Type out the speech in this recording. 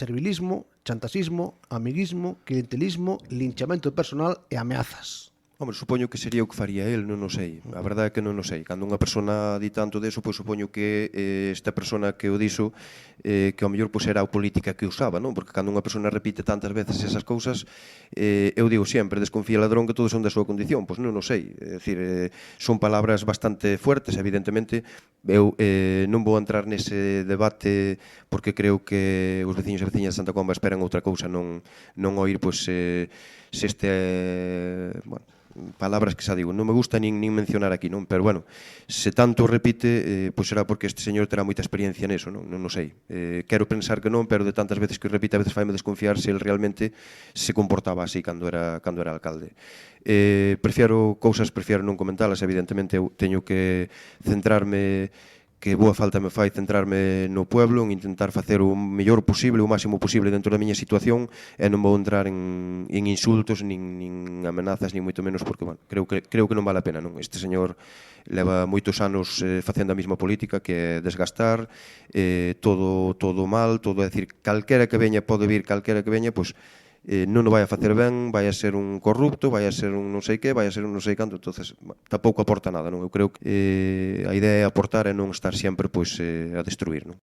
servilismo, chantaxismo, amiguismo, clientelismo, linchamento personal e ameazas. Hombre, supoño que sería o que faría el, non o sei. A verdade é que non o sei. Cando unha persona di tanto deso, pois supoño que esta persona que o dixo, que ao mellor pois era a política que usaba, non? Porque cando unha persona repite tantas veces esas cousas, eu digo sempre, desconfía ladrón que todos son da súa condición. Pois non o sei. É dicir, son palabras bastante fuertes, evidentemente. Eu non vou entrar nese debate porque creo que os veciños e veciñas de Santa Comba esperan outra cousa, non oír pois se este, bueno, palabras que xa digo, non me gusta nin mencionar aquí, non? Pero bueno, se tanto repite, pois será porque este señor terá moita experiencia neso, non o sei. Quero pensar que non, pero de tantas veces que o repite, a veces faime desconfiar se el realmente se comportaba así cando era alcalde. Prefiero non comentalas, evidentemente eu teño que centrarme, que boa falta me fai centrarme no pueblo, en intentar facer o mellor posible, o máximo posible dentro da miña situación, e non vou entrar en insultos, nin amenazas, nin moito menos, porque, bueno, creo que non vale a pena, non? Este señor leva moitos anos facendo a mesma política, que é desgastar, todo mal, todo, é dicir, calquera que veña pode vir, calquera que veña, pois, non o vai a facer ben, vai a ser un corrupto, vai a ser un non sei que, vai a ser un non sei canto, entonces tampouco aporta nada, non? Eu creo que a idea é aportar e non estar sempre pois a destruir, non?